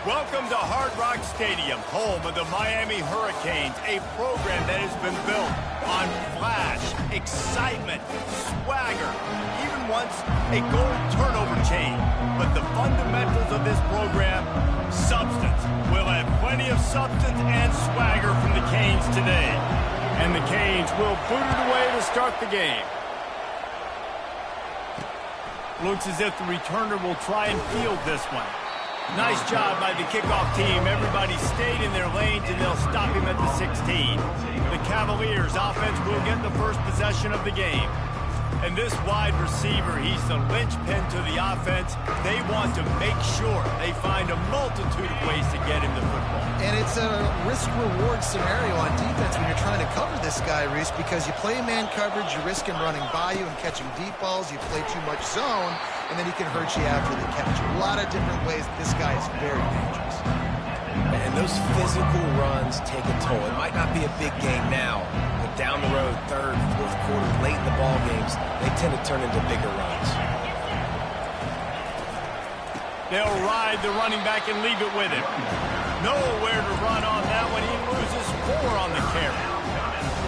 Welcome to Hard Rock Stadium, home of the Miami Hurricanes, a program that has been built on flash, excitement, swagger, even once a gold turnover chain. But the fundamentals of this program, substance. We'll have plenty of substance and swagger from the Canes today. And the Canes will boot it away to start the game. Looks as if the returner will try and field this one. Nice job by the kickoff team. Everybody stayed in their lanes, and they'll stop him at the 16. The Cavaliers offense will get the first possession of the game. And this wide receiver, he's the linchpin to the offense. They want to make sure they find a multitude of ways to get him the football. And it's a risk-reward scenario on defense when you're trying to cover this guy, Reese, because you play man coverage, you risk him running by you and catching deep balls. You play too much zone, and then he can hurt you after the catch. A lot of different ways. This guy is very dangerous. And those physical runs take a toll. It might not be a big game now, but down the road, third, fourth quarter, late in the ball games, they tend to turn into bigger runs. They'll ride the running back and leave it with him. Nowhere to run on that one. He loses 4 on the carry.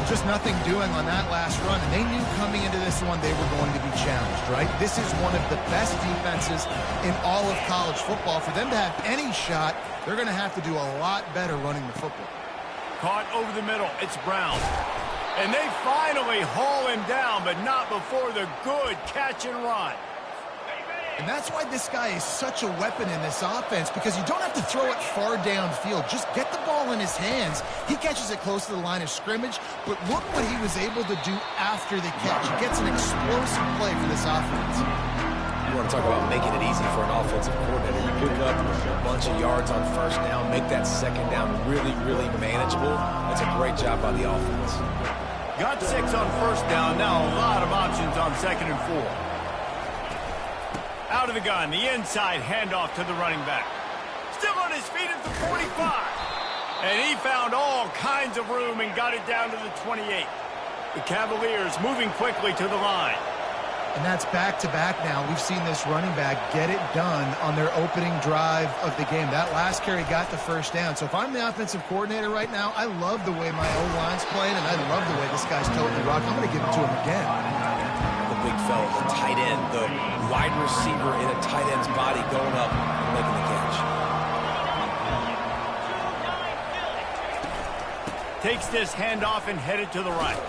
Just nothing doing on that last run, and they knew coming into this one they were going to be challenged, right? This is one of the best defenses in all of college football. For them to have any shot, they're going to have to do a lot better running the football. Caught over the middle. It's Brown. And they finally haul him down, but not before the good catch and run. And that's why this guy is such a weapon in this offense, because you don't have to throw it far downfield. Just get the ball in his hands. He catches it close to the line of scrimmage, but look what he was able to do after the catch. He gets an explosive play for this offense. You want to talk about making it easy for an offensive coordinator. You pick up a bunch of yards on first down, make that second down really, really manageable. That's a great job by the offense. Got 6 on first down. Now a lot of options on 2nd and 4. Out of the gun, the inside handoff to the running back. Still on his feet at the 45. And he found all kinds of room and got it down to the 28. The Cavaliers moving quickly to the line. And that's back-to-back now. We've seen this running back get it done on their opening drive of the game. That last carry got the first down. So if I'm the offensive coordinator right now, I love the way my O-line's playing, and I love the way this guy's toting the rock. I'm going to give it to him again. The big fella, the tight end, the wide receiver in a tight end's body going up and making the catch. Takes this handoff and headed to the right.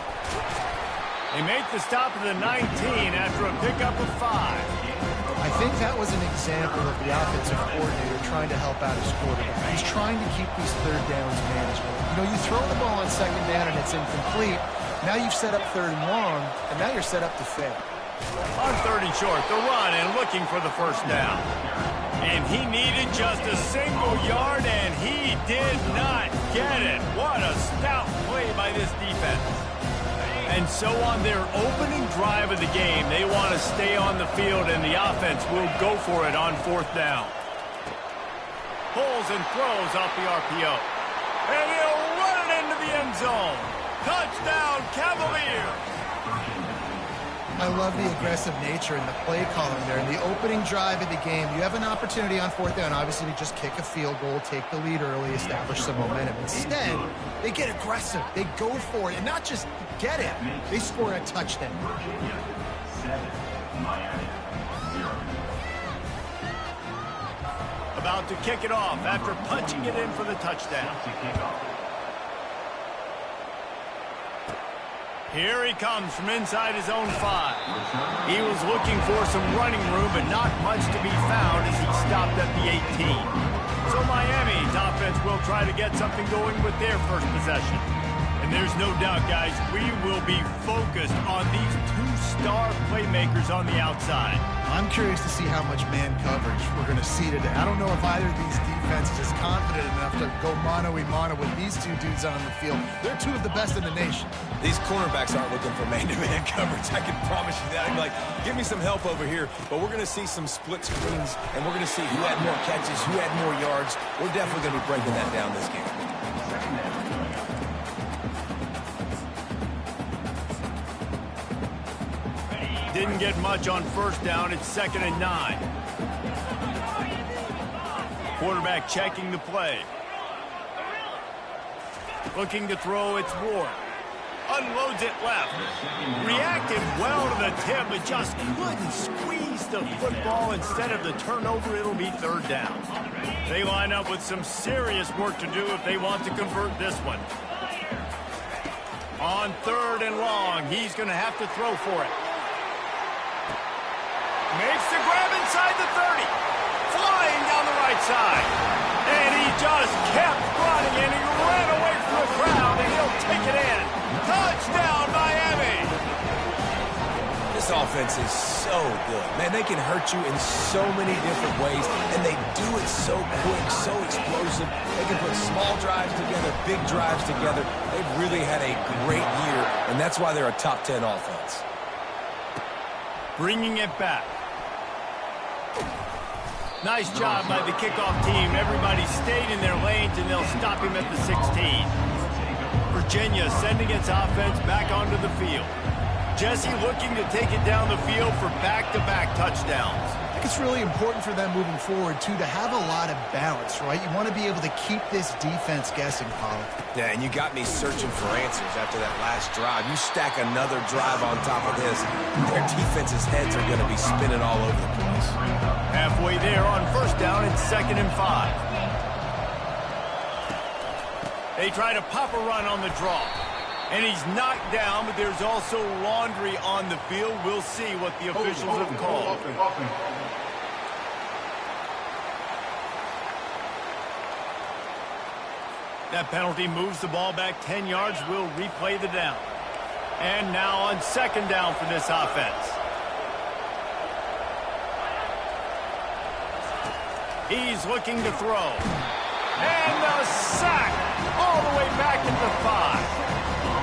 They make the stop at the 19 after a pickup of 5. I think that was an example of the offensive coordinator trying to help out his quarterback. He's trying to keep these third downs manageable. You know, you throw the ball on second down and it's incomplete. Now you've set up 3rd and long, and now you're set up to fail. On 3rd and short, the run and looking for the first down. And he needed just a single yard, and he did not get it. What a stout play by this defense. And so on their opening drive of the game, they want to stay on the field, and the offense will go for it on 4th down. Pulls and throws off the RPO. And he'll run it into the end zone. Touchdown, Cavaliers! I love the aggressive nature and the play calling there. In the opening drive of the game, you have an opportunity on 4th down, obviously, to just kick a field goal, take the lead early, establish some momentum. Instead, they get aggressive. They go for it, and not just get it. They score a touchdown. About to kick it off after punching it in for the touchdown. Here he comes from inside his own 5. He was looking for some running room, but not much to be found as he stopped at the 18. So Miami's offense will try to get something going with their first possession. And there's no doubt, guys, we will be focused on these 2 star playmakers on the outside. I'm curious to see how much man coverage we're going to see today. I don't know if either of these defenses is confident enough to go mano-a-mano with these 2 dudes on the field. They're 2 of the best in the nation. These cornerbacks aren't looking for man-to-man coverage. I can promise you that. I'm like, give me some help over here. But we're going to see some split screens, and we're going to see who had more catches, who had more yards. We're definitely going to be breaking that down this game. Didn't get much on first down. It's 2nd and 9. Quarterback checking the play. Looking to throw, it's Ward. Unloads it left. Reacted well to the tip, but just couldn't squeeze the football. Instead of the turnover, it'll be third down. They line up with some serious work to do if they want to convert this one. On 3rd and long, he's going to have to throw for it. Makes the grab inside the 30. Flying down the right side. And he just kept running, and he ran away from the crowd, and he'll take it in. Touchdown, Miami! This offense is so good. Man, they can hurt you in so many different ways, and they do it so quick, so explosive. They can put small drives together, big drives together. They've really had a great year, and that's why they're a top 10 offense. Bringing it back. Nice job by the kickoff team. Everybody stayed in their lanes, and they'll stop him at the 16. Virginia sending its offense back onto the field. Jesse looking to take it down the field for back-to-back touchdowns. I think it's really important for them moving forward, too, to have a lot of balance, right? You want to be able to keep this defense guessing, Colin. Yeah, and you got me searching for answers after that last drive. You stack another drive on top of this, their defense's heads are going to be spinning all over the place. Halfway there on 1st down and 2nd and 5. They try to pop a run on the draw. And he's knocked down, but there's also laundry on the field. We'll see what the officials have called. That penalty moves the ball back 10 yards. We'll replay the down. And now on 2nd down for this offense. He's looking to throw. And a sack all the way back at the 5.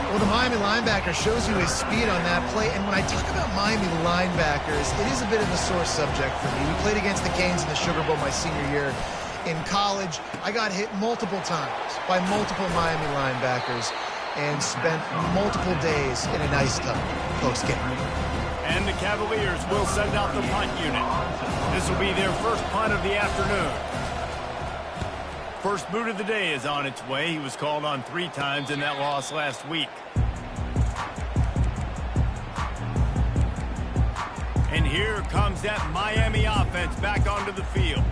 Well, the Miami linebacker shows you his speed on that play. And when I talk about Miami linebackers, it is a bit of a sore subject for me. We played against the Canes in the Sugar Bowl my senior year in college. I got hit multiple times by multiple Miami linebackers and spent multiple days in an ice tub post-game. And the Cavaliers will send out the punt unit. This will be their first punt of the afternoon. First boot of the day is on its way. He was called on 3 times in that loss last week. And here comes that Miami offense back onto the field.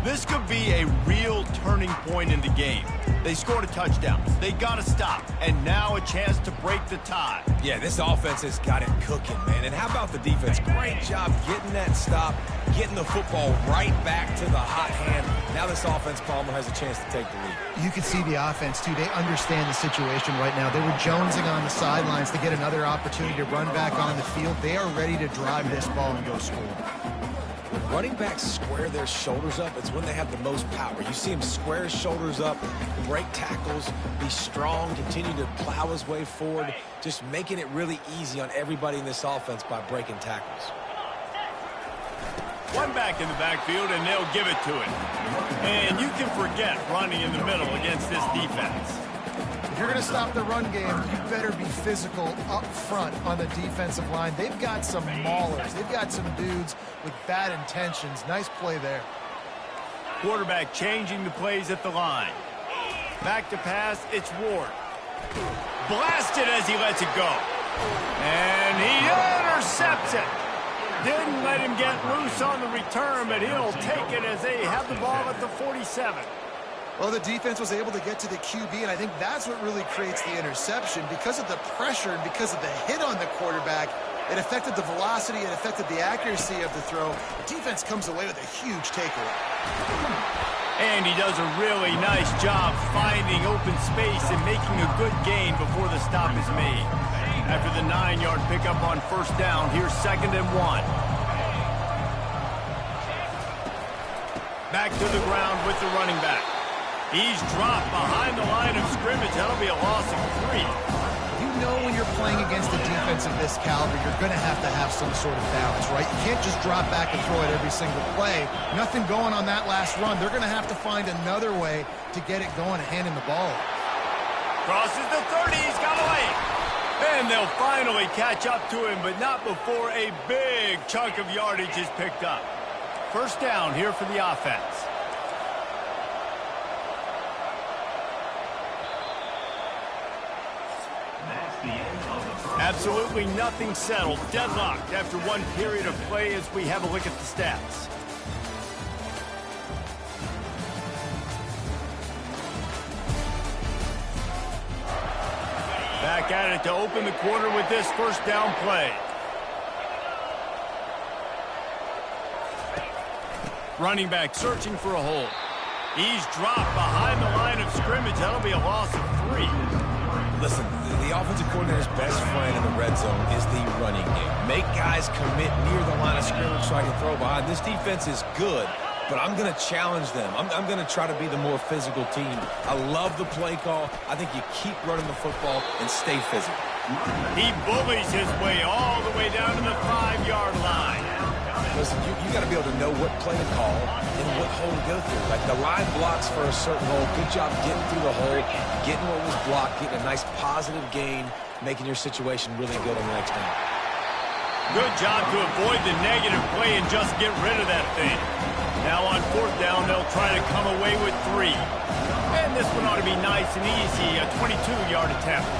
This could be a real turning point in the game. They scored a touchdown. They got to stop. And now a chance to break the tie. Yeah, this offense has got it cooking, man. And how about the defense? Great job getting that stop, getting the football right back to the hot hand. Now this offense, Palmer, has a chance to take the lead. You can see the offense, too. They understand the situation right now. They were jonesing on the sidelines to get another opportunity to run back on the field. They are ready to drive this ball and go score. When running backs square their shoulders up, it's when they have the most power. You see him square his shoulders up, break tackles, be strong, continue to plow his way forward, just making it really easy on everybody in this offense by breaking tackles. One back in the backfield, and they'll give it to him. And you can forget running in the middle against this defense. If you're going to stop the run game, you better be physical up front on the defensive line. They've got some maulers. They've got some dudes with bad intentions. Nice play there. Quarterback changing the plays at the line. Back to pass, it's Ward. Blasted as he lets it go. And he intercepts it. Didn't let him get loose on the return, but he'll take it as they have the ball at the 47. Well, the defense was able to get to the QB, and I think that's what really creates the interception. Because of the pressure and because of the hit on the quarterback, it affected the velocity, it affected the accuracy of the throw. The defense comes away with a huge takeaway. And he does a really nice job finding open space and making a good gain before the stop is made. After the 9-yard pickup on 1st down, here's 2nd and 1. Back to the ground with the running back. He's dropped behind the line of scrimmage. That'll be a loss of 3. You know when you're playing against a defense of this caliber, you're going to have some sort of balance, right? You can't just drop back and throw it every single play. Nothing going on that last run. They're going to have to find another way to get it going and handing the ball off. Crosses the 30. He's got a lane. And they'll finally catch up to him, but not before a big chunk of yardage is picked up. 1st down here for the offense. Absolutely nothing settled. Deadlocked after one period of play as we have a look at the stats. Back at it to open the quarter with this first down play. Running back searching for a hole. He's dropped behind the line of scrimmage. That'll be a loss of 3. Listen, the offensive coordinator's best friend in the red zone is the running game. Make guys commit near the line of scrimmage so I can throw behind. This defense is good, but I'm going to challenge them. I'm going to try to be the more physical team. I love the play call. I think you keep running the football and stay physical. He bullies his way all the way down to the 5-yard line. Listen, you got to be able to know what play to call and what hole to go through. Like the line blocks for a certain hole. Good job getting through the hole, getting what was blocked, getting a nice positive gain, making your situation really good on the next down. Good job to avoid the negative play and just get rid of that thing. Now on 4th down, they'll try to come away with 3. And this one ought to be nice and easy, a 22-yard attempt.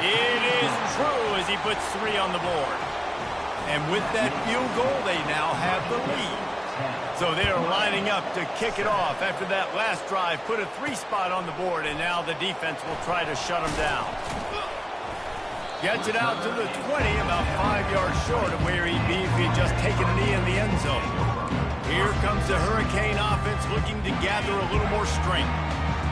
It is true as he puts 3 on the board. And with that field goal, they now have the lead. So they're lining up to kick it off after that last drive. Put a 3 spot on the board, and now the defense will try to shut them down. Gets it out to the 20, about 5 yards short of where he'd be if he had just taken a knee in the end zone. Here comes the Hurricane offense looking to gather a little more strength.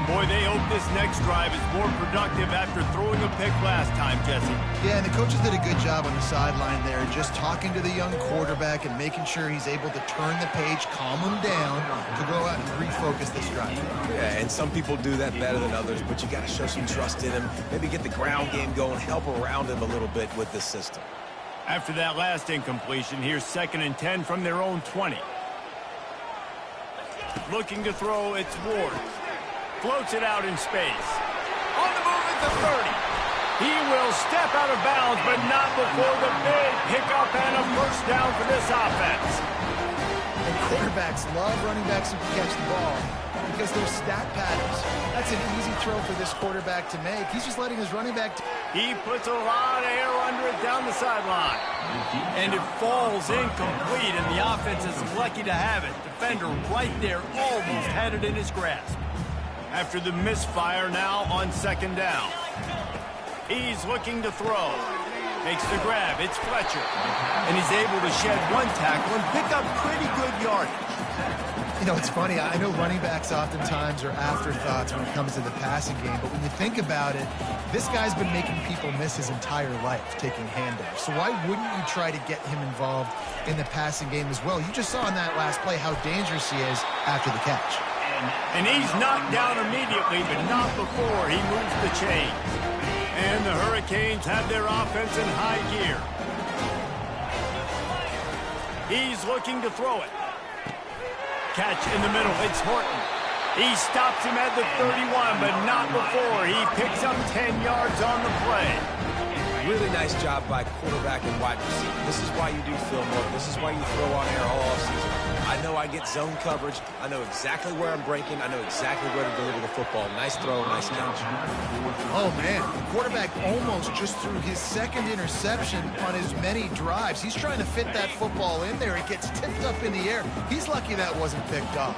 Boy, they hope this next drive is more productive after throwing a pick last time, Jesse. Yeah, and the coaches did a good job on the sideline there, just talking to the young quarterback and making sure he's able to turn the page, calm him down, to go out and refocus this drive. Yeah, and some people do that better than others, but you got to show some trust in him. Maybe get the ground game going, help around him a little bit with this system. After that last incompletion, here's 2nd and 10 from their own 20. Looking to throw, it's Ward. Floats it out in space. On the move at the 30. He will step out of bounds, but not before the big pickup and a first down for this offense. And quarterbacks love running backs who can catch the ball because they're stat patterns. That's an easy throw for this quarterback to make. He's just letting his running back... He puts a lot of air under it down the sideline. And it falls incomplete, and the offense is lucky to have it. Defender right there almost had it in his grasp. After the misfire, now on 2nd down. He's looking to throw. Makes the grab. It's Fletcher. And he's able to shed 1 tackle and pick up pretty good yardage. You know, it's funny. I know running backs oftentimes are afterthoughts when it comes to the passing game, but when you think about it, this guy's been making people miss his entire life taking handoffs. So why wouldn't you try to get him involved in the passing game as well? You just saw in that last play how dangerous he is after the catch. And he's knocked down immediately, but not before he moves the chains. And the Hurricanes have their offense in high gear. He's looking to throw it. Catch in the middle. It's Horton. He stops him at the 31, but not before he picks up 10 yards on the play. Really nice job by quarterback and wide receiver. This is why you do film work. This is why you throw on air all offseason. I know I get zone coverage. I know exactly where I'm breaking. I know exactly where to deliver the football. Nice throw, nice catch. Oh, man. The quarterback almost just threw his 2nd interception on his many drives. He's trying to fit that football in there. It gets tipped up in the air. He's lucky that wasn't picked up.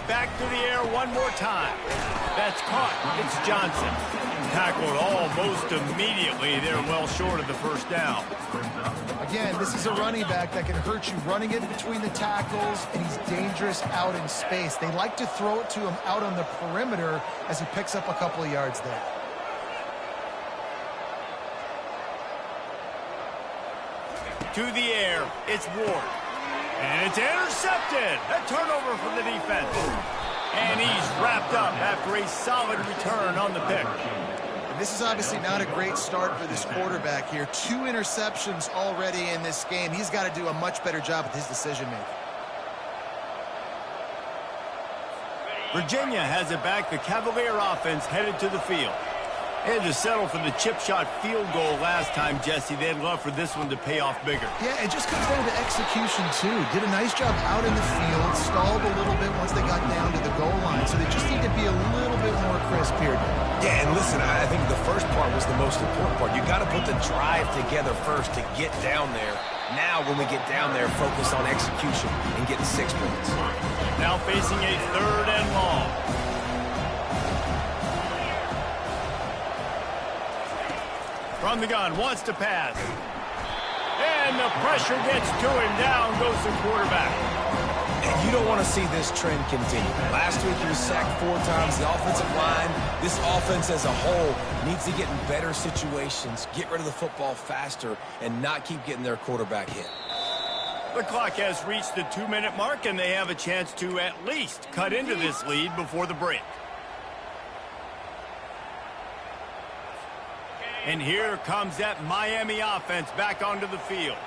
Back to the air one more time. That's caught. It's Johnson. Tackled almost immediately. They're well short of the first down. Again, this is a running back that can hurt you running it between the tackles, and he's dangerous out in space. They like to throw it to him out on the perimeter as he picks up a couple of yards there. To the air, it's Ward. And it's intercepted. A turnover for the defense. And he's wrapped up after a solid return on the pick. And this is obviously not a great start for this quarterback here. 2 interceptions already in this game. He's got to do a much better job with his decision-making. Virginia has it back. The Cavalier offense headed to the field. They had to settle for the chip shot field goal last time, Jesse. They'd love for this one to pay off bigger. Yeah, it just comes down to execution, too. Did a nice job out in the field, stalled a little bit once they got down to the goal line, so they just need to be a little bit more crisp here. Yeah, and listen, I think the first part was the most important part. You got to put the drive together first to get down there. Now, when we get down there, focus on execution and getting 6 points. Now facing a 3rd and long. From the gun, wants to pass. And the pressure gets to him. Down goes the quarterback. And you don't want to see this trend continue. Last week he was sacked 4 times. The offensive line, this offense as a whole, needs to get in better situations, get rid of the football faster, and not keep getting their quarterback hit. The clock has reached the 2-minute mark, and they have a chance to at least cut into this lead before the break. And here comes that Miami offense back onto the field.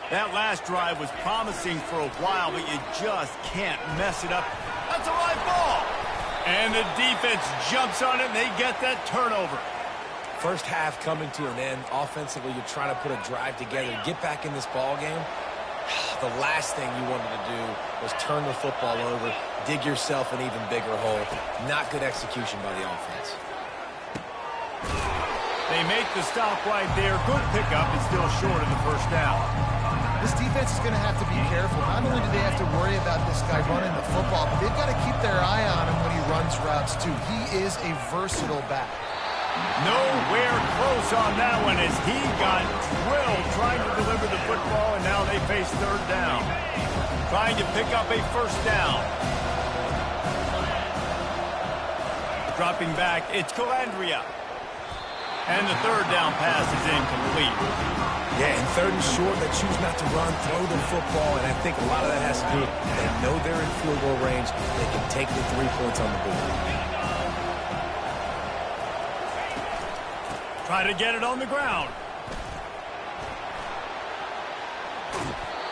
That last drive was promising for a while, but you just can't mess it up. That's a live ball. And the defense jumps on it, and they get that turnover. First half coming to an end. Offensively, you're trying to put a drive together to get back in this ball game. The last thing you wanted to do was turn the football over, dig yourself an even bigger hole. Not good execution by the offense. They make the stop right there. Good pickup, and still short of the first down. This defense is going to have to be careful. Not only do they have to worry about this guy running the football, but they've got to keep their eye on him when he runs routes, too. He is a versatile back. Nowhere close on that one as he got drilled trying to deliver the football, and now they face 3rd down. Trying to pick up a 1st down. Dropping back, it's Calandria. And the 3rd down pass is incomplete. Yeah, and 3rd and short, they choose not to run, throw the football, and I think a lot of that has to do with they know they're in field goal range. They can take the 3 points on the board. Try to get it on the ground.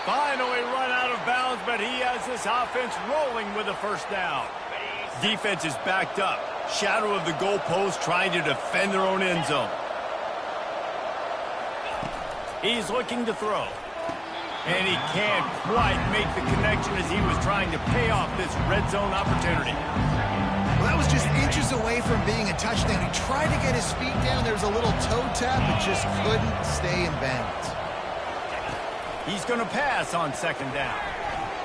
Finally run out of bounds, but he has this offense rolling with a 1st down. Defense is backed up. Shadow of the goalpost trying to defend their own end zone. He's looking to throw. And he can't quite make the connection as he was trying to pay off this red zone opportunity. Well, that was just inches away from being a touchdown. He tried to get his feet down. There was a little toe tap, but just couldn't stay in bounds. He's going to pass on 2nd down.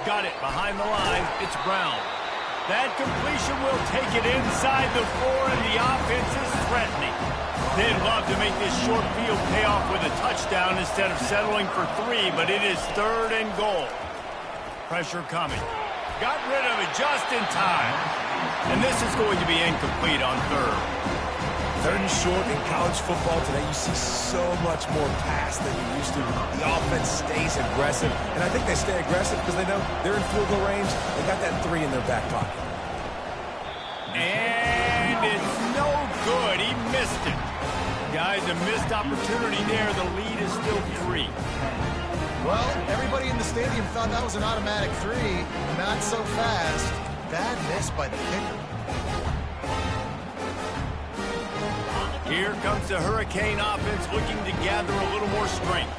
Got it behind the line. It's Brown. That completion will take it inside the 4, and the offense is threatening. They'd love to make this short field pay off with a touchdown instead of settling for 3, but it is 3rd and goal. Pressure coming. Got rid of it just in time. And this is going to be incomplete on 3rd. 3rd and short in college football today, you see so much more pass than you used to. The offense stays aggressive, and I think they stay aggressive because they know they're in field goal range. They got that 3 in their back pocket. And it's no good. He missed it. Guys, a missed opportunity there. The lead is still 3. Well, everybody in the stadium thought that was an automatic 3. Not so fast. Bad miss by the kicker. Here comes the Hurricane offense looking to gather a little more strength.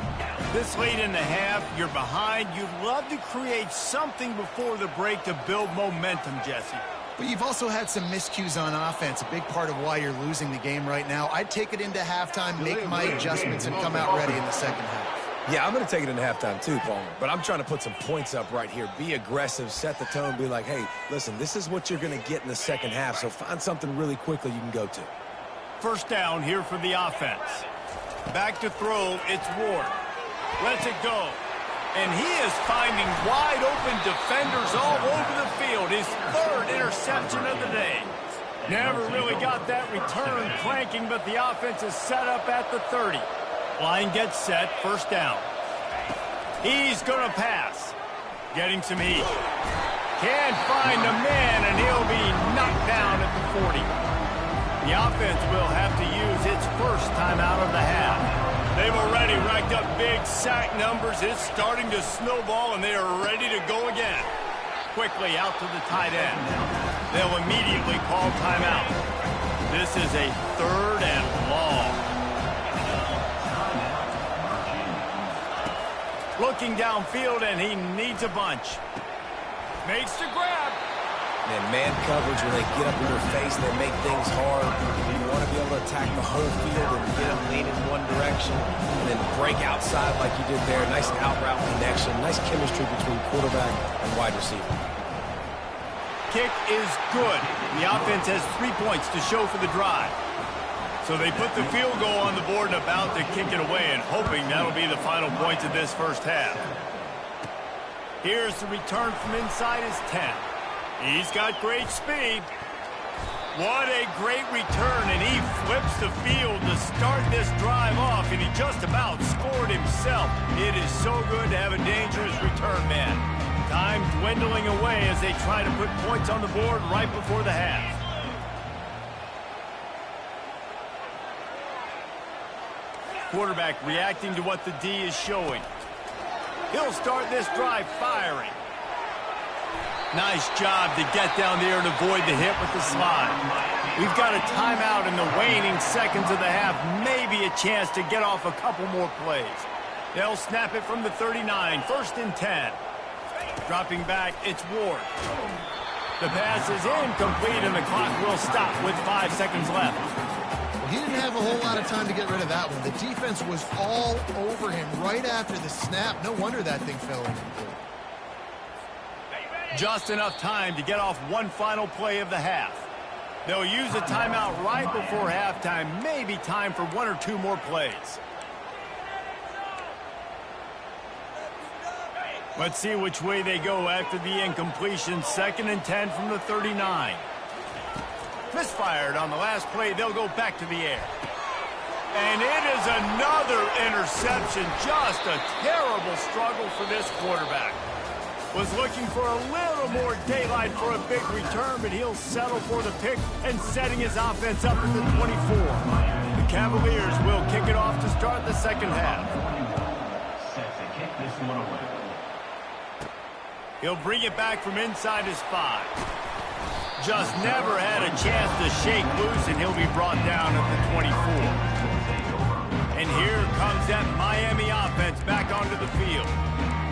This late in the half, you're behind. You'd love to create something before the break to build momentum, Jesse. But you've also had some miscues on offense, a big part of why you're losing the game right now. I'd take it into halftime, make my adjustments, and come out ready in the 2nd half. Yeah, I'm going to take it into halftime too, Palmer. But I'm trying to put some points up right here. Be aggressive, set the tone, be like, hey, listen, this is what you're going to get in the 2nd half, so find something really quickly you can go to. 1st down here for the offense. Back to throw, it's Ward. Lets it go. And he is finding wide-open defenders all over the field. His 3rd interception of the day. Never really got that return cranking, but the offense is set up at the 30. Line gets set, 1st down. He's going to pass. Getting some heat. Can't find a man, and he'll be knocked down at the 40. The offense will have to use its 1st timeout of the half. They've already racked up big sack numbers. It's starting to snowball, and they are ready to go again. Quickly out to the tight end. They'll immediately call timeout. This is a 3rd and long. Looking downfield, and he needs a bunch. Makes the grab. And man coverage, when they get up in your face, they make things hard. You want to be able to attack the whole field and get them leaning one direction and then break outside like you did there. Nice out route connection. Nice chemistry between quarterback and wide receiver. Kick is good. The offense has 3 points to show for the drive. So they put the field goal on the board and about to kick it away, and hoping that'll be the final points of this first half. Here's the return from inside his 10. He's got great speed. What a great return, and he flips the field to start this drive off, and he just about scored himself. It is so good to have a dangerous return man. Time dwindling away as they try to put points on the board right before the half. Quarterback reacting to what the D is showing. He'll start this drive firing. Nice job to get down there and avoid the hit with the slide. We've got a timeout in the waning seconds of the half. Maybe a chance to get off a couple more plays. They'll snap it from the 39. 1st and 10. Dropping back, it's Ward. The pass is incomplete, and the clock will stop with 5 seconds left. Well, he didn't have a whole lot of time to get rid of that one. The defense was all over him right after the snap. No wonder that thing fell incomplete. Just enough time to get off one final play of the half. They'll use a timeout right before halftime. Maybe time for 1 or 2 more plays. Let's see which way they go after the incompletion. 2nd and 10 from the 39. Misfired on the last play. They'll go back to the air. And it is another interception. Just a terrible struggle for this quarterback. Was looking for a little more daylight for a big return, but he'll settle for the pick and setting his offense up at the 24. The Cavaliers will kick it off to start the second half. He'll bring it back from inside his 5. Just never had a chance to shake loose, and he'll be brought down at the 24. And here comes that Miami offense back onto the field.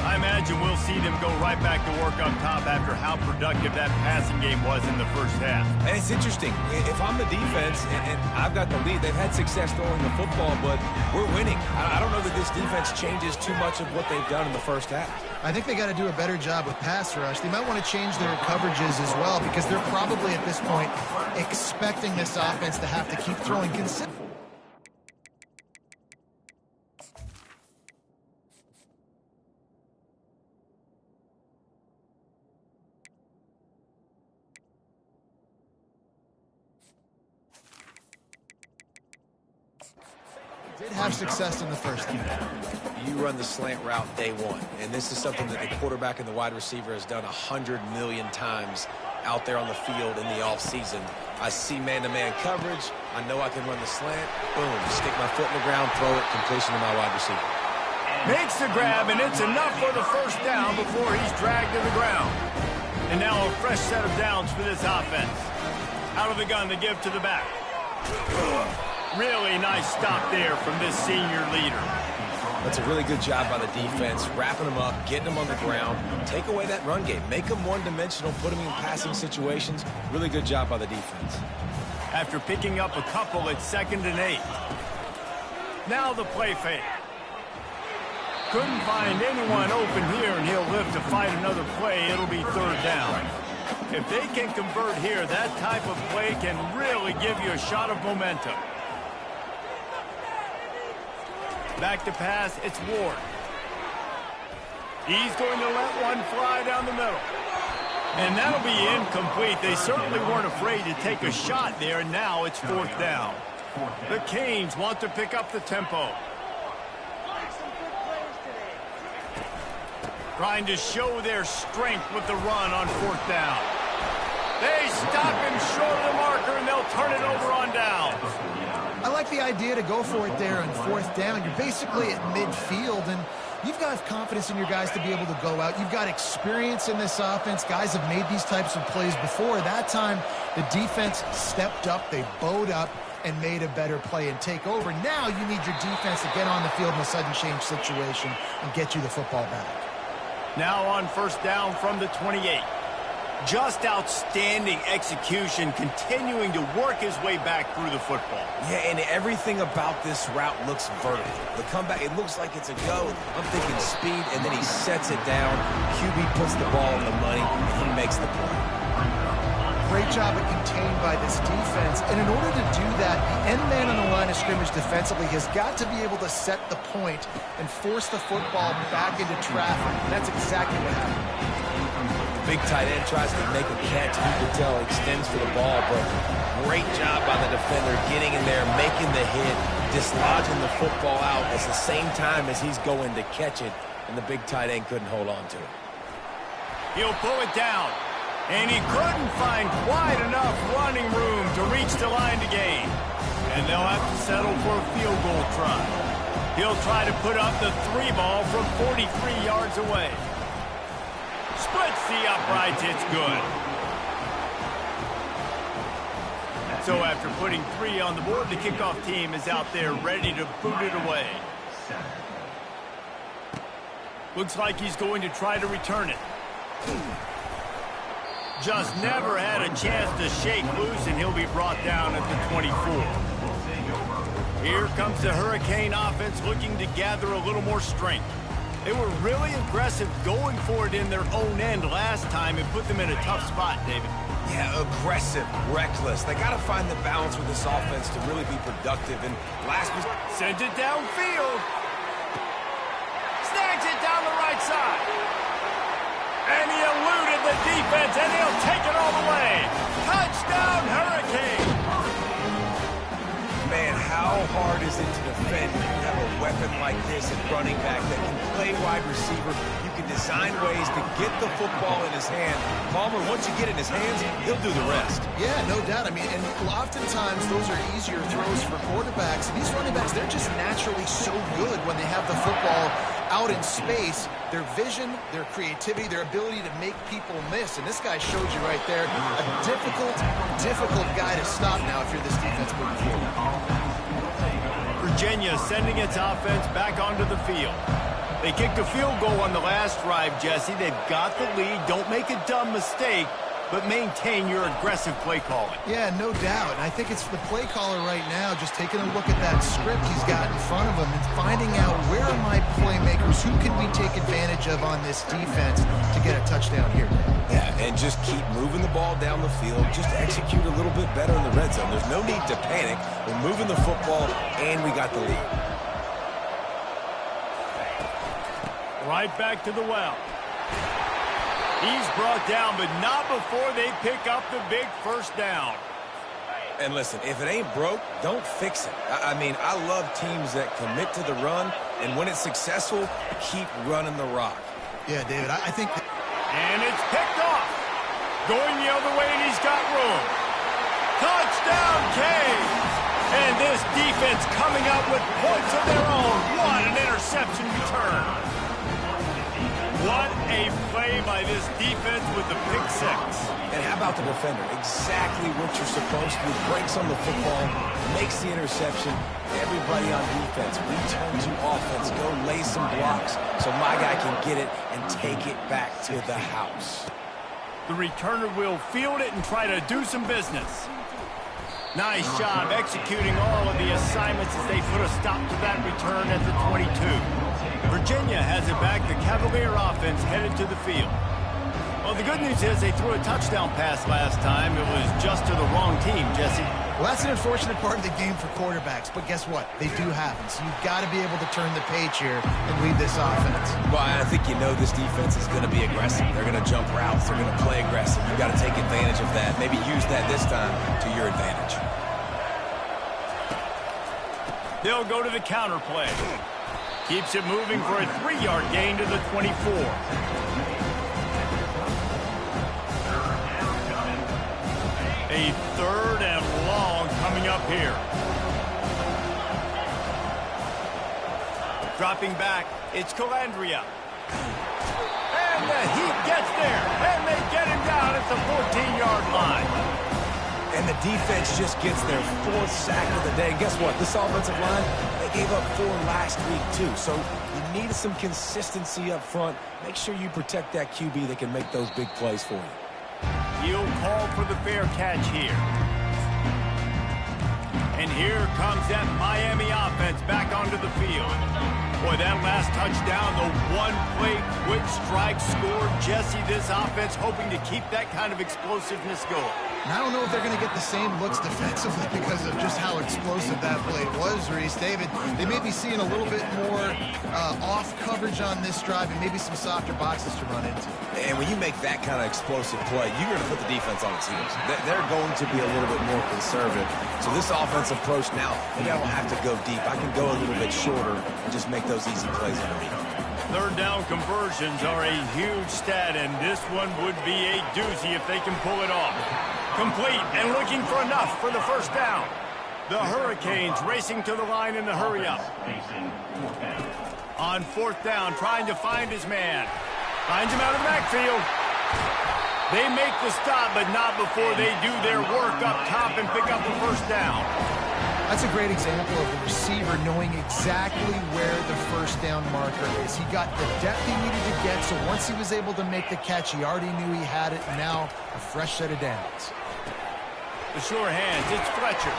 I imagine we'll see them go right back to work up top after how productive that passing game was in the first half. And it's interesting. If I'm the defense and I've got the lead, they've had success throwing the football, but we're winning. I don't know that this defense changes too much of what they've done in the first half. I think they got to do a better job with pass rush. They might want to change their coverages as well, because they're probably at this point expecting this offense to have to keep throwing consistently. Did have success in the first half. You run the slant route day one, and this is something that the quarterback and the wide receiver has done 100 million times out there on the field in the offseason. I see man-to-man coverage. I know I can run the slant. Boom, stick my foot in the ground, throw it, completion to my wide receiver. Makes the grab, and it's enough for the first down before he's dragged to the ground. And now a fresh set of downs for this offense. Out of the gun to give to the back. Really nice stop there from this senior leader. That's a really good job by the defense, wrapping them up, getting them on the ground. Take away that run game. Make them one-dimensional, put them in passing situations. Really good job by the defense. After picking up a couple, it's 2nd and 8. Now the play fake. Couldn't find anyone open here, and he'll live to fight another play. It'll be 3rd down. If they can convert here, that type of play can really give you a shot of momentum. Back to pass, it's Ward. He's going to let one fly down the middle. And that'll be incomplete. They certainly weren't afraid to take a shot there, and now it's 4th down. The Canes want to pick up the tempo. Trying to show their strength with the run on 4th down. They stop him short of the marker, and they'll turn it over on down. I like the idea to go for it there on 4th down. You're basically at midfield, and You've got confidence in your guys to be able to go out. You've got experience in this offense. Guys have made these types of plays before. That time, the defense stepped up. They bowed up and made a better play and take over. Now you need your defense to get on the field in a sudden change situation and get you the football back. Now on first down from the 28. Just outstanding execution, continuing to work his way back through the football. Yeah, and everything about this route looks vertical. The comeback, it looks like it's a go. I'm thinking speed, and then he sets it down. QB puts the ball on the money, and he makes the play. Great job of contained by this defense. And in order to do that, the end man on the line of scrimmage defensively has got to be able to set the point and force the football back into traffic. And that's exactly what happened. Big tight end tries to make a catch. You can tell extends for the ball, but great job by the defender getting in there, making the hit, dislodging the football out at the same time as he's going to catch it, and the big tight end couldn't hold on to it. He'll pull it down, and he couldn't find quite enough running room to reach the line to gain. And they'll have to settle for a field goal try. He'll try to put up the 3 ball from 43 yards away. Splits the uprights, it's good. So after putting 3 on the board, the kickoff team is out there ready to boot it away. Looks like he's going to try to return it. Just never had a chance to shake loose, and he'll be brought down at the 24. Here comes the Hurricane offense looking to gather a little more strength. They were really aggressive going for it in their own end last time and put them in a tough spot, David. Yeah, aggressive, reckless. They got to find the balance with this offense to really be productive. And last was sends it downfield. Snags it down the right side. And he eluded the defense, and he'll take it all the way. Touchdown, Hurricane. Man, how hard is it to defend when you have a weapon like this at running back that can play wide receiver? You can design ways to get the football in his hand. Palmer, once you get it in his hands, he'll do the rest. Yeah, no doubt. I mean, and oftentimes those are easier throws for quarterbacks. And these running backs, they're just naturally so good when they have the football out in space. Their vision, their creativity, their ability to make people miss. And this guy showed you right there, a difficult guy to stop now if you're this defense moving forward. Virginia sending its offense back onto the field. They kicked a field goal on the last drive, Jesse. They've got the lead. Don't make a dumb mistake, but maintain your aggressive play calling. Yeah, no doubt. And I think it's the play caller right now just taking a look at that script he's got in front of him and finding out where are my playmakers, who can we take advantage of on this defense to get a touchdown here. Yeah, and just keep moving the ball down the field. Just execute a little bit better in the red zone. There's no need to panic. We're moving the football, and we got the lead. Right back to the well. He's brought down, but not before they pick up the big first down. And listen, if it ain't broke, don't fix it. I mean, I love teams that commit to the run, and when it's successful, keep running the rock. Yeah, David, I think... And it's picked off. Going the other way, and he's got room. Touchdown, Canes! And this defense coming up with points of their own. What an interception return. What a play by this defense with the pick six. And how about the defender? Exactly what you're supposed to do. Breaks on the football, makes the interception. Everybody on defense, return to offense. Go lay some blocks so my guy can get it and take it back to the house. The returner will field it and try to do some business. Nice job executing all of the assignments as they put a stop to that return at the 22. Virginia has it back. The Cavalier offense headed to the field. Well, the good news is they threw a touchdown pass last time. It was just to the wrong team, Jesse. Well, that's an unfortunate part of the game for quarterbacks, but guess what? They do happen. So you've got to be able to turn the page here and lead this offense. Well, I think you know this defense is going to be aggressive. They're going to jump routes. They're going to play aggressive. You've got to take advantage of that. Maybe use that this time to your advantage. They'll go to the counter play. Keeps it moving for a 3-yard gain to the 24. A 3rd and long coming up here. Dropping back, it's Calandria. And he gets there, and they get him down at the 14-yard line. And the defense just gets their 4th sack of the day. And guess what? This offensive line, they gave up 4 last week, too. So you need some consistency up front. Make sure you protect that QB that can make those big plays for you. He'll call for the fair catch here. And here comes that Miami offense back onto the field. Boy, that last touchdown, the one-play quick strike score. Jesse, this offense hoping to keep that kind of explosiveness going. And I don't know if they're going to get the same looks defensively because of just how explosive that play was, Reese. David, they may be seeing a little bit more off coverage on this drive and maybe some softer boxes to run into. And when you make that kind of explosive play, you're going to put the defense on its heels. They're going to be a little bit more conservative. So this offensive approach now, maybe I don't have to go deep. I can go a little bit shorter and just make those easy plays underneath. Third down conversions are a huge stat, and this one would be a doozy if they can pull it off. Complete and looking for enough for the first down. The Hurricanes racing to the line in the hurry-up. On 4th down, trying to find his man. Finds him out of the backfield. They make the stop, but not before they do their work up top and pick up the first down. That's a great example of the receiver knowing exactly where the first down marker is. He got the depth he needed to get, so once he was able to make the catch, he already knew he had it, and now a fresh set of downs. The sure hands, it's Fletcher.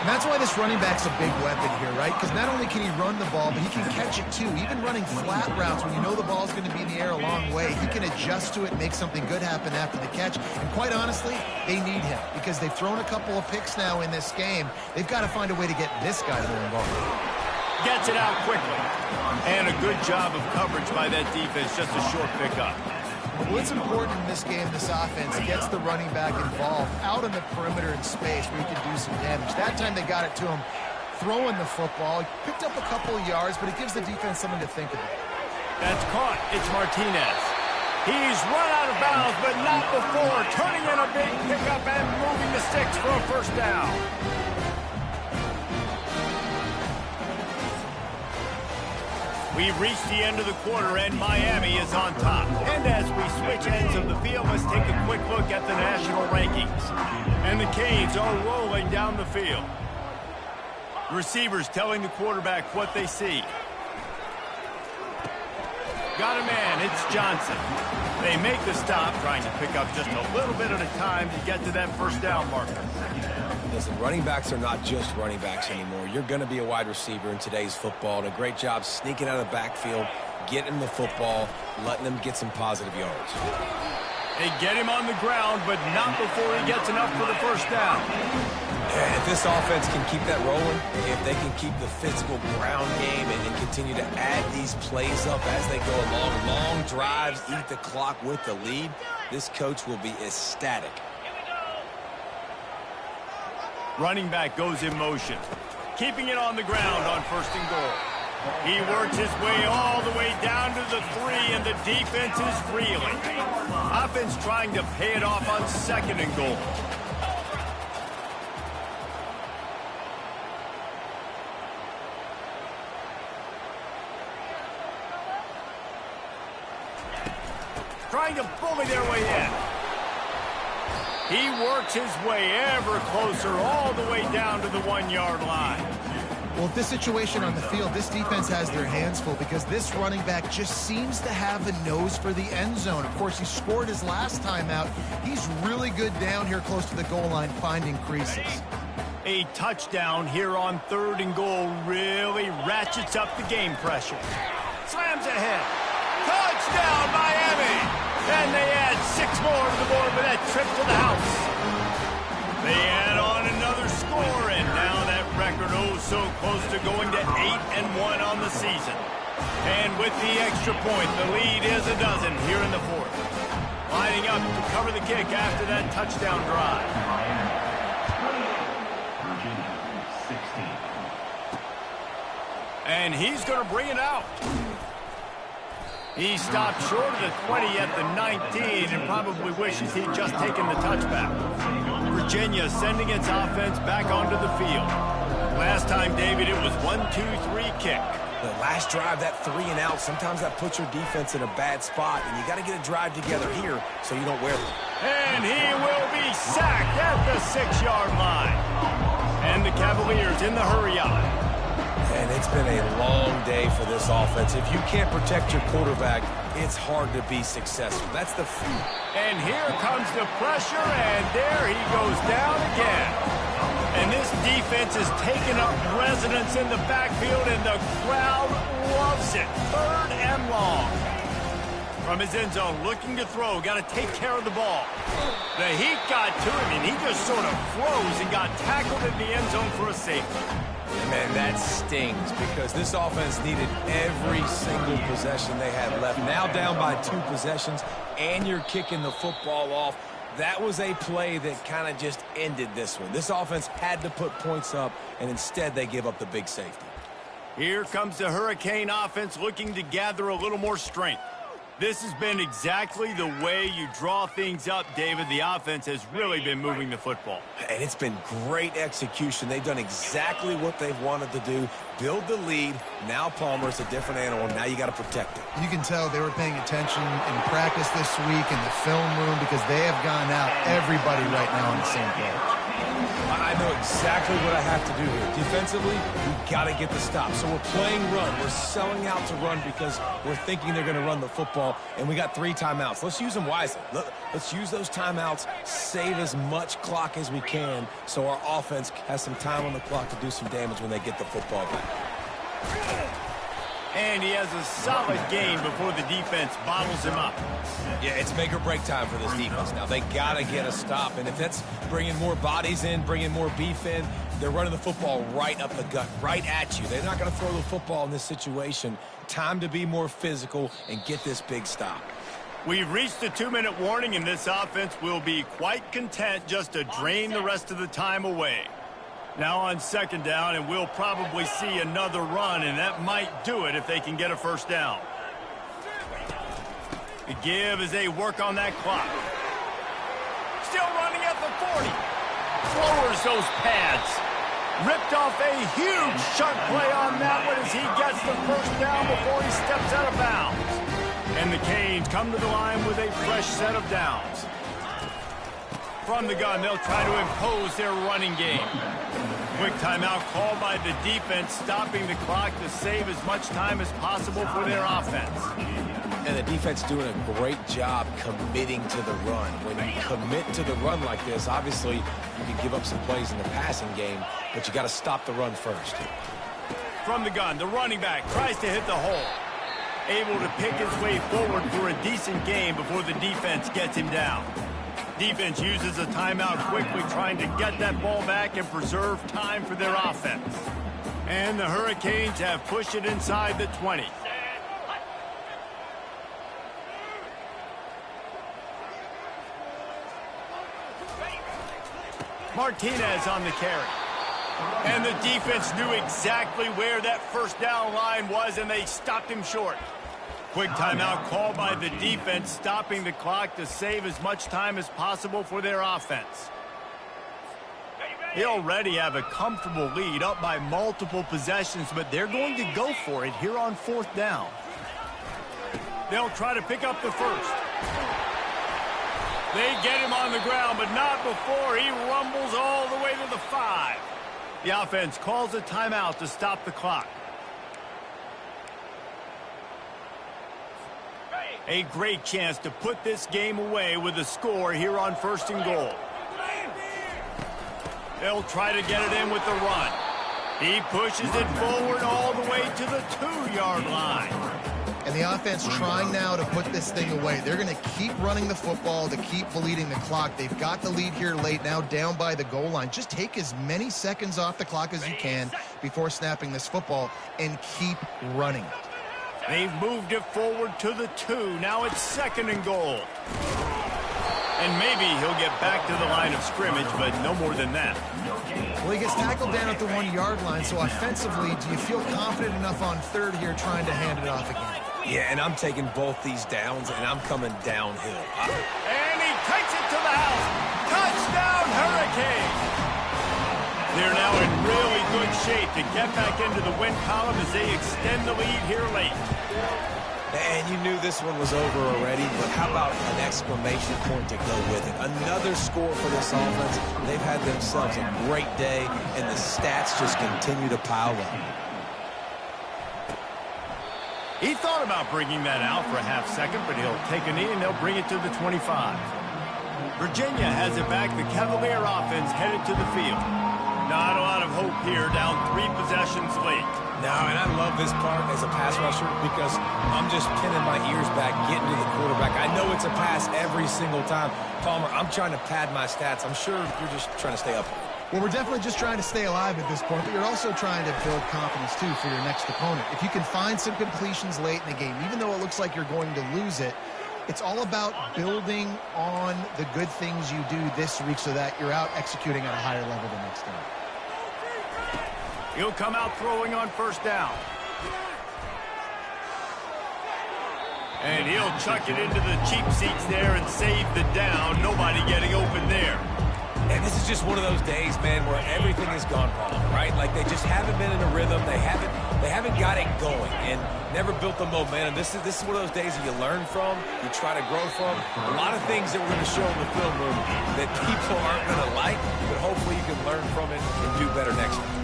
And that's why this running back's a big weapon here, right? Because not only can he run the ball, but he can catch it too. Even running flat routes when you know the ball's going to be in the air a long way, he can adjust to it and make something good happen after the catch. And quite honestly, they need him because they've thrown a couple of picks now in this game. They've got to find a way to get this guy more involved. Gets it out quickly. And a good job of coverage by that defense, just a short pickup. Well, it's important in this game, this offense gets the running back involved out on the perimeter in space where he can do some damage. That time they got it to him throwing the football. He picked up a couple of yards, but it gives the defense something to think about. That's caught. It's Martinez. He's run out of bounds, but not before turning in a big pickup and moving the sticks for a first down. We've reached the end of the quarter, and Miami is on top. And as we switch ends of the field, let's take a quick look at the national rankings. And the Canes are rolling down the field. Receivers telling the quarterback what they see. Got a man, it's Johnson. They make the stop, trying to pick up just a little bit at a time to get to that first down marker. Listen, running backs are not just running backs anymore. You're going to be a wide receiver in today's football. And a great job sneaking out of the backfield, getting the football, letting them get some positive yards. They get him on the ground, but not before he gets enough for the first down. And if this offense can keep that rolling, if they can keep the physical ground game and continue to add these plays up as they go along, long drives, eat the clock with the lead, this coach will be ecstatic. Running back goes in motion, keeping it on the ground on 1st and goal. He works his way all the way down to the 3, and the defense is reeling. Offense trying to pay it off on 2nd and goal. Trying to bully their way in. He works his way ever closer all the way down to the 1-yard line. Well, with this situation on the field, this defense has their hands full because this running back just seems to have a nose for the end zone. Of course, he scored his last time out. He's really good down here close to the goal line, finding creases. A touchdown here on 3rd and goal really ratchets up the game pressure. Slams ahead. Touchdown, Miami! And they add 6 more to the board with that trip to the house. They add on another score, and now that record so close to going to 8-1 on the season. And with the extra point, the lead is a dozen here in the 4th. Lining up to cover the kick after that touchdown drive. And he's going to bring it out. He stopped short of the 20 at the 19 and probably wishes he'd just taken the touchback. Virginia sending its offense back onto the field. Last time, David, it was 1-2-3 kick. The last drive, that 3 and out, sometimes that puts your defense in a bad spot, and you got to get a drive together here so you don't wear them. And he will be sacked at the 6-yard line. And the Cavaliers in the hurry up. And it's been a long day for this offense. If you can't protect your quarterback, it's hard to be successful. That's the... And here comes the pressure, and there he goes down again. And this defense is taking up residence in the backfield, and the crowd loves it. 3rd and long. From his end zone, looking to throw. Got to take care of the ball. The heat got to him, and he just sort of froze and got tackled in the end zone for a safety. And man, that stings because this offense needed every single possession they had left. Now down by 2 possessions, and you're kicking the football off. That was a play that kind of just ended this one. This offense had to put points up, and instead they give up the big safety. Here comes the Hurricane offense looking to gather a little more strength. This has been exactly the way you draw things up, David. The offense has really been moving the football. And it's been great execution. They've done exactly what they've wanted to do. Build the lead. Now Palmer's a different animal. Now you got to protect it. You can tell they were paying attention in practice this week in the film room because they have gone out everybody right now on the same page. I know exactly what I have to do here. Defensively, we've got to get the stop. So we're playing run. We're selling out to run because we're thinking they're going to run the football, and we got 3 timeouts. Let's use them wisely. Let's use those timeouts, save as much clock as we can so our offense has some time on the clock to do some damage when they get the football back. And he has a solid gain before the defense bottles him up. Yeah, it's make or break time for this defense. Now, they got to get a stop, and if that's bringing more bodies in, bringing more beef in, they're running the football right up the gut, right at you. They're not going to throw the football in this situation. Time to be more physical and get this big stop. We've reached the 2-minute warning, and this offense will be quite content just to drain the rest of the time away. Now on 2nd down, and we'll probably see another run, and that might do it if they can get a 1st down. The give as they work on that clock. Still running at the 40. Lowers those pads. Ripped off a huge sharp play on that one as he gets the 1st down before he steps out of bounds. And the Canes come to the line with a fresh set of downs. From the gun, they'll try to impose their running game. Quick timeout called by the defense, stopping the clock to save as much time as possible for their offense. And the defense doing a great job committing to the run. When you commit to the run like this, obviously you can give up some plays in the passing game, but you got to stop the run first. From the gun, the running back tries to hit the hole. Able to pick his way forward for a decent gain before the defense gets him down. Defense uses a timeout quickly, trying to get that ball back and preserve time for their offense. And the Hurricanes have pushed it inside the 20. Martinez on the carry. And the defense knew exactly where that 1st down line was, and they stopped him short. Quick timeout called by the defense, stopping the clock to save as much time as possible for their offense. They already have a comfortable lead, up by multiple possessions, but they're going to go for it here on 4th down. They'll try to pick up the 1st. They get him on the ground, but not before he rumbles all the way to the 5. The offense calls a timeout to stop the clock. A great chance to put this game away with a score here on 1st and goal. They'll try to get it in with the run. He pushes it forward all the way to the 2-yard line. And the offense trying now to put this thing away. They're going to keep running the football to keep bleeding the clock. They've got the lead here late, now down by the goal line. Just take as many seconds off the clock as you can before snapping this football and keep running. They've moved it forward to the 2. Now it's 2nd and goal. And maybe he'll get back to the line of scrimmage, but no more than that. Well, he gets tackled down at the 1-yard line, so offensively, do you feel confident enough on 3rd here trying to hand it off again? Yeah, and I'm taking both these downs, and I'm coming downhill. And he takes it to the house. Touchdown, Hurricane! They're now in really good shape to get back into the win column as they extend the lead here late. And you knew this one was over already, but how about an exclamation point to go with it? Another score for this offense. They've had themselves a great day, and the stats just continue to pile up. He thought about bringing that out for a half second, but he'll take a knee and they'll bring it to the 25. Virginia has it back. The Cavalier offense headed to the field. Not a lot of hope here, down 3 possessions late. No, and I love this part as a pass rusher because I'm just pinning my ears back, getting to the quarterback. I know it's a pass every single time. Palmer, I'm trying to pad my stats. I'm sure you're just trying to stay up. Well, we're definitely just trying to stay alive at this point, but you're also trying to build confidence, too, for your next opponent. If you can find some completions late in the game, even though it looks like you're going to lose it, it's all about building on the good things you do this week so that you're out executing at a higher level the next time. He'll come out throwing on first down. And he'll chuck it into the cheap seats there and save the down. Nobody getting open there. And this is just one of those days, man, where everything has gone wrong, right? Like they just haven't been in a rhythm. They haven't got it going and never built the momentum. This is one of those days that you learn from, you try to grow from. A lot of things that we're going to show in the film room that people aren't going to like, but hopefully you can learn from it and do better next time.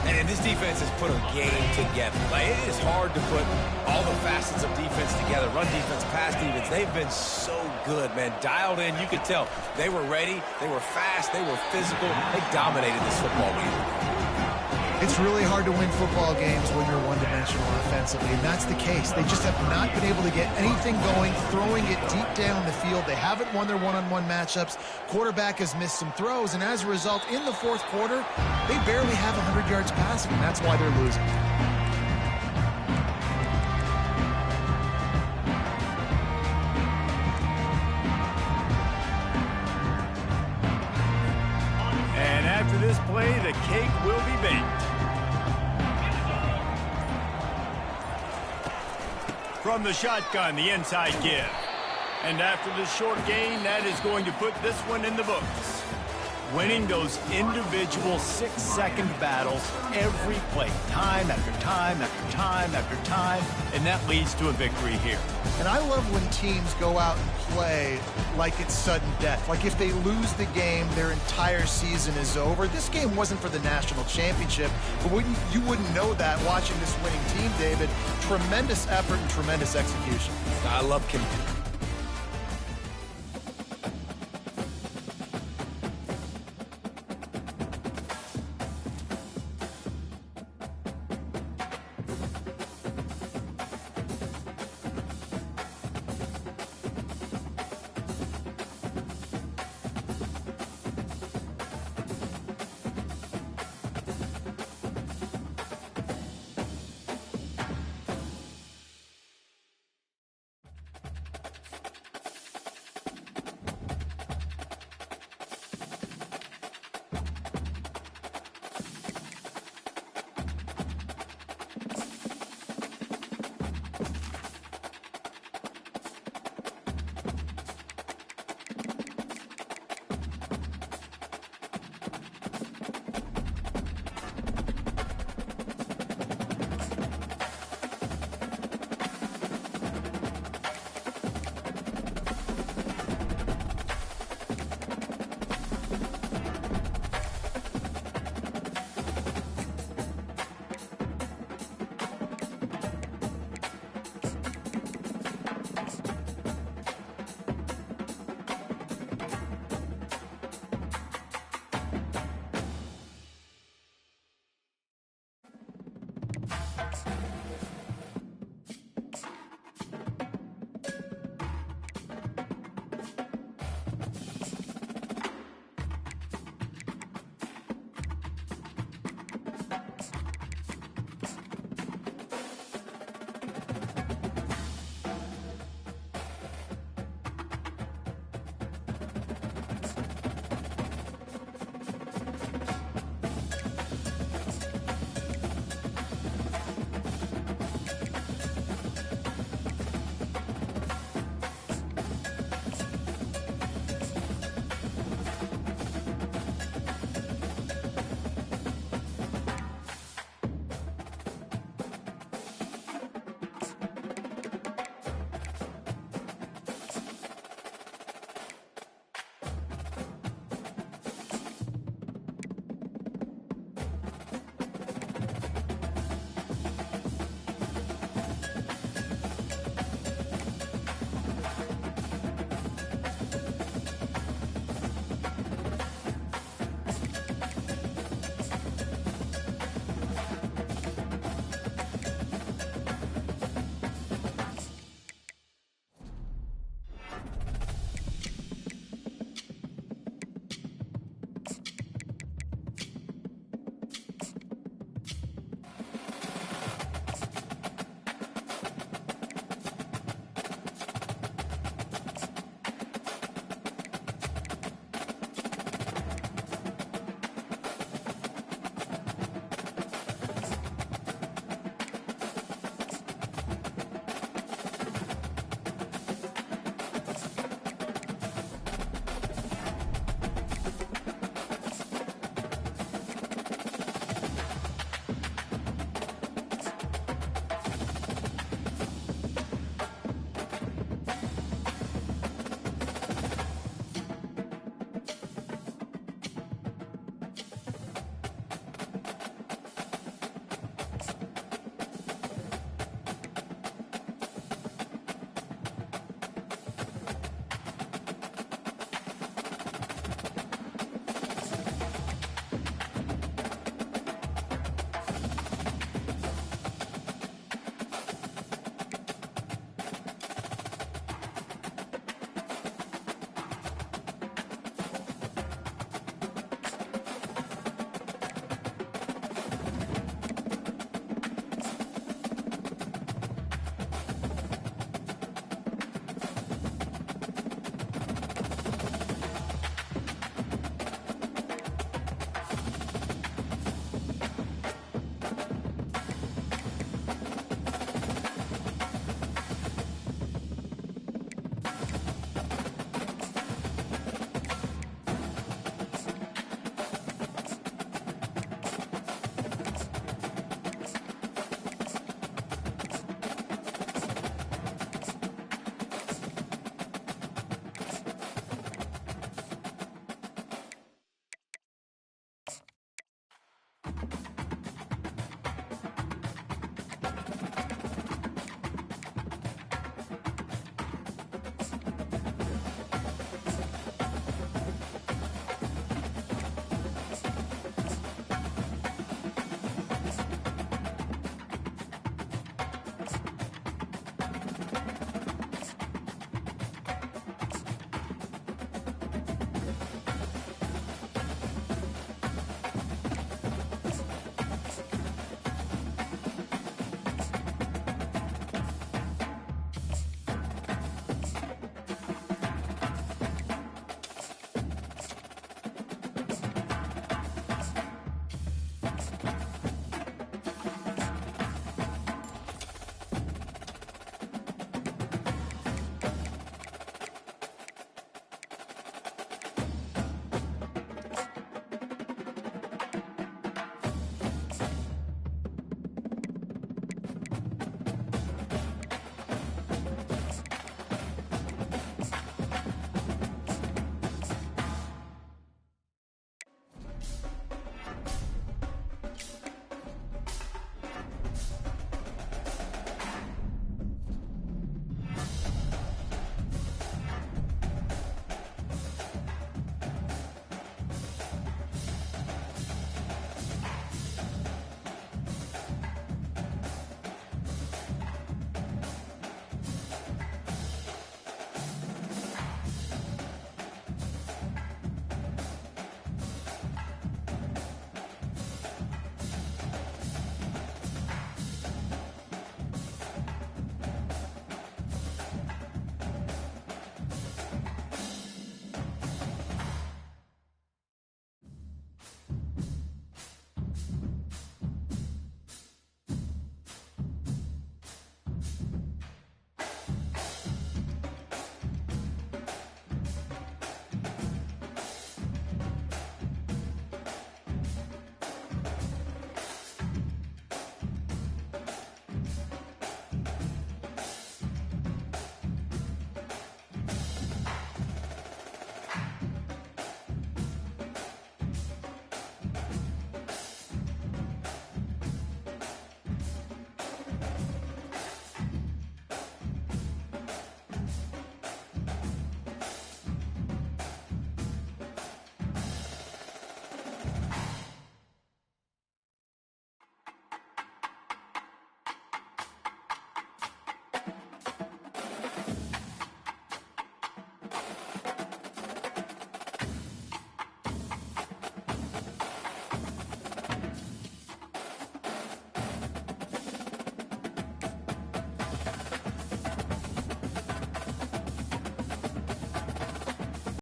And this defense has put a game together. Like, it is hard to put all the facets of defense together. Run defense, pass defense. They've been so good, man. Dialed in. You could tell they were ready. They were fast. They were physical. They dominated this football game. It's really hard to win football games when you're one-dimensional offensively, and that's the case. They just have not been able to get anything going, throwing it deep down the field. They haven't won their one-on-one matchups. Quarterback has missed some throws, and as a result, in the fourth quarter, they barely have 100 yards passing, and that's why they're losing. And after this play, the cake will be baked. From the shotgun, the inside give. And after the short gain, that is going to put this one in the books. Winning those individual 6-second battles every play, time after time after time after time, and that leads to a victory here. And I love when teams go out and play like it's sudden death. Like if they lose the game, their entire season is over. This game wasn't for the national championship, but you wouldn't know that watching this winning team, David. Tremendous effort and tremendous execution. I love